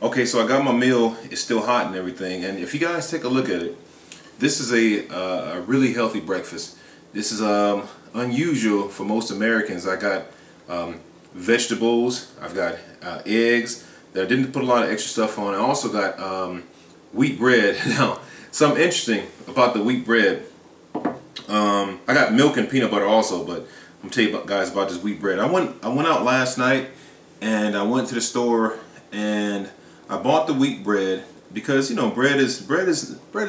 Okay, so I got my meal. It's still hot and everything. And if you guys take a look at it, this is a really healthy breakfast. This is unusual for most Americans. I got vegetables. I've got eggs. That I didn't put a lot of extra stuff on. I also got wheat bread. Now, something interesting about the wheat bread. I got milk and peanut butter also, but I'm gonna tell you guys about this wheat bread. I went out last night and I went to the store and I bought the wheat bread because, you know, bread is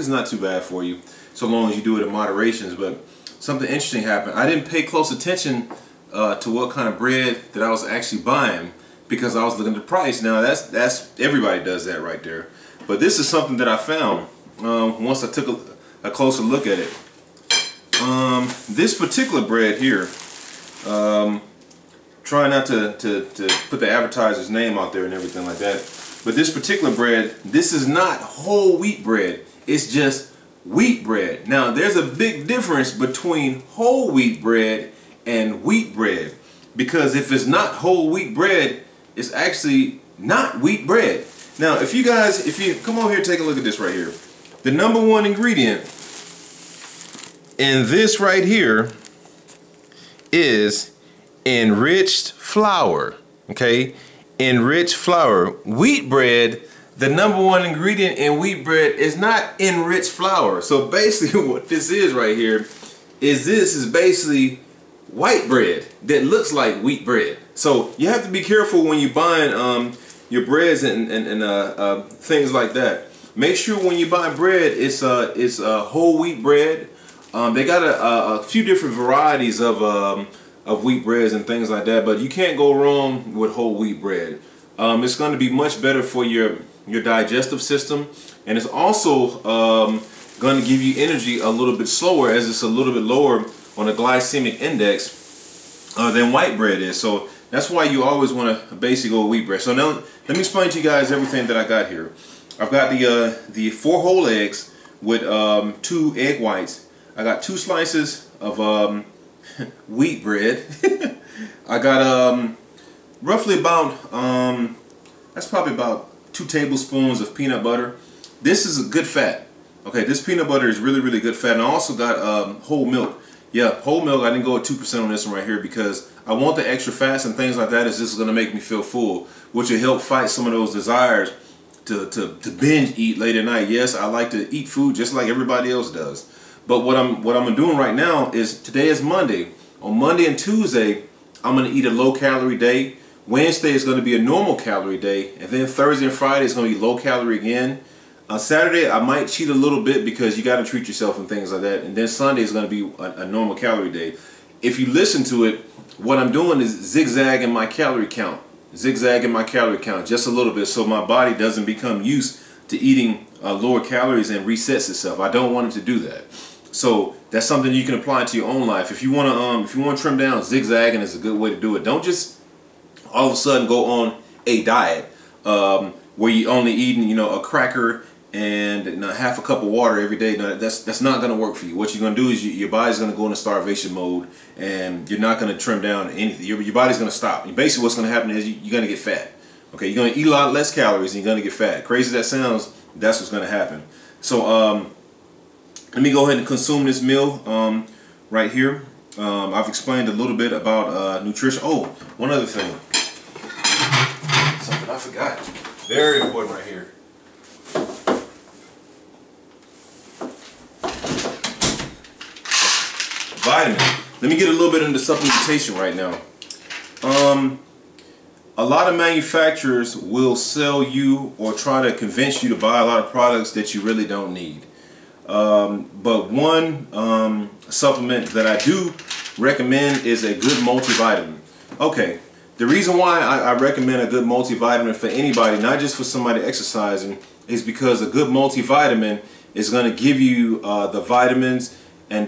not too bad for you so long as you do it in moderations. But something interesting happened. I didn't pay close attention to what kind of bread that I was actually buying because I was looking at the price. Now that's everybody does that right there. But this is something that I found once I took a closer look at it. This particular bread here, try not to put the advertiser's name out there and everything like that. But this particular bread, this is not whole wheat bread. It's just wheat bread. Now, there's a big difference between whole wheat bread and wheat bread. Because if it's not whole wheat bread, it's actually not wheat bread. Now, if you come over here, take a look at this right here. The number one ingredient in this right here is enriched flour. Okay? Enriched flour. Wheat bread, the number one ingredient in wheat bread is not enriched flour. So basically what this is right here is basically white bread that looks like wheat bread. So you have to be careful when you're buying your breads and things like that. Make sure when you buy bread it's whole wheat bread. They got a few different varieties of wheat breads and things like that, but you can't go wrong with whole wheat bread. It's going to be much better for your digestive system, and it's also going to give you energy a little bit slower, as it's a little bit lower on the glycemic index than white bread is. So that's why you always want to basically go with wheat bread. So now let me explain to you guys everything that I got here. I've got the 4 whole eggs with 2 egg whites. I got 2 slices of wheat bread. I got roughly about that's probably about 2 tablespoons of peanut butter. This is a good fat. Okay, this peanut butter is really good fat. And I also got whole milk. Yeah, whole milk. I didn't go with 2% on this one right here because I want the extra fats and things like that. This is going to make me feel full, which will help fight some of those desires to binge eat late at night. Yes, I like to eat food just like everybody else does. But what I'm doing right now is, today is Monday. On Monday and Tuesday, I'm going to eat a low calorie day. Wednesday is going to be a normal calorie day. And then Thursday and Friday is going to be low calorie again. On Saturday, I might cheat a little bit because you got to treat yourself and things like that. And then Sunday is going to be a normal calorie day. If you listen to it, what I'm doing is zigzagging my calorie count. Zigzagging my calorie count just a little bit so my body doesn't become used to eating lower calories and resets itself. I don't want it to do that. So that's something you can apply to your own life. If you want to trim down, zigzagging is a good way to do it. Don't just all of a sudden go on a diet where you're only eating, you know, a cracker and half a cup of water every day. No, that's not going to work for you. What you're going to do is your body's going to go into starvation mode, and you're not going to trim down anything. Your body's going to stop. And basically, what's going to happen is you're going to get fat. Okay, you're going to eat a lot less calories, and you're going to get fat. Crazy as that sounds, that's what's going to happen. So let me go ahead and consume this meal right here. I've explained a little bit about nutrition. Oh, one other thing. Something I forgot. Very important right here. Vitamin. Let me get a little bit into supplementation right now. A lot of manufacturers will sell you or try to convince you to buy a lot of products that you really don't need. But one supplement that I do recommend is a good multivitamin. Okay, the reason why I recommend a good multivitamin for anybody, not just for somebody exercising, is because a good multivitamin is going to give you the vitamins and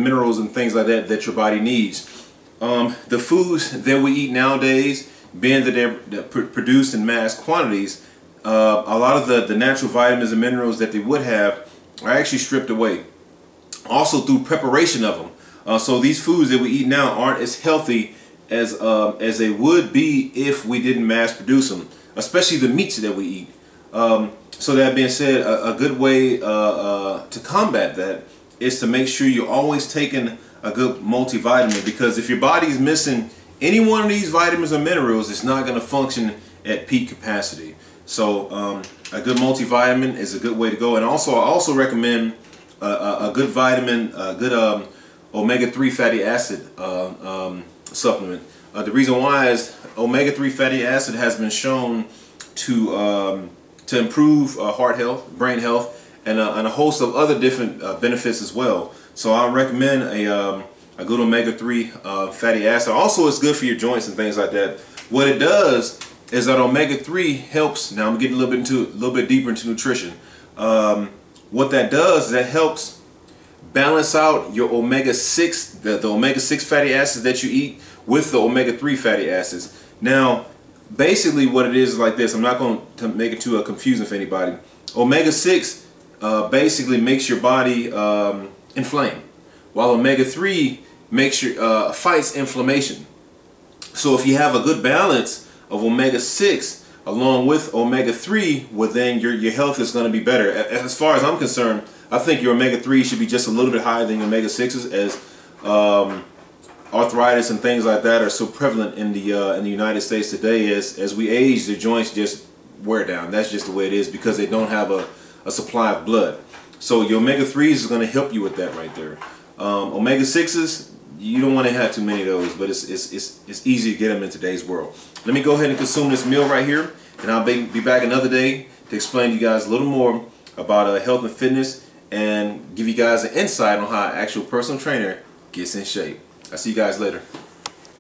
minerals and things like that that your body needs. The foods that we eat nowadays, being that they're produced in mass quantities, a lot of the natural vitamins and minerals that they would have are actually stripped away. Also through preparation of them. So these foods that we eat now aren't as healthy as they would be if we didn't mass produce them. especially the meats that we eat. So that being said, a good way to combat that is to make sure you're always taking a good multivitamin, because if your body is missing any one of these vitamins or minerals, it's not going to function at peak capacity. So a good multivitamin is a good way to go. And also, I also recommend a good vitamin, a good omega-3 fatty acid supplement. The reason why is omega-3 fatty acid has been shown to improve heart health, brain health, and a host of other different benefits as well. So I recommend a good omega-3 fatty acid. Also, it's good for your joints and things like that. What it does is that omega-3 helps. Now I'm getting a little bit deeper into nutrition. What that does is that helps balance out your omega-6, the omega-6 fatty acids that you eat with the omega-3 fatty acids. Now, basically what it is like this. I'm not going to make it too confusing for anybody. Omega-6 basically makes your body inflame, while omega-3 makes your fights inflammation. So if you have a good balance of omega-6 along with omega-3, well then your health is going to be better. As far as I'm concerned, I think your omega-3 should be just a little bit higher than your omega-6s, as arthritis and things like that are so prevalent in the United States today. As we age, the joints just wear down. That's just the way it is, because they don't have a supply of blood. So your omega-3s is going to help you with that right there. Omega-6s, you don't want to have too many of those, but it's easy to get them in today's world. Let me go ahead and consume this meal right here, and I'll be back another day to explain to you guys a little more about health and fitness, and give you guys an insight on how an actual personal trainer gets in shape. I'll see you guys later.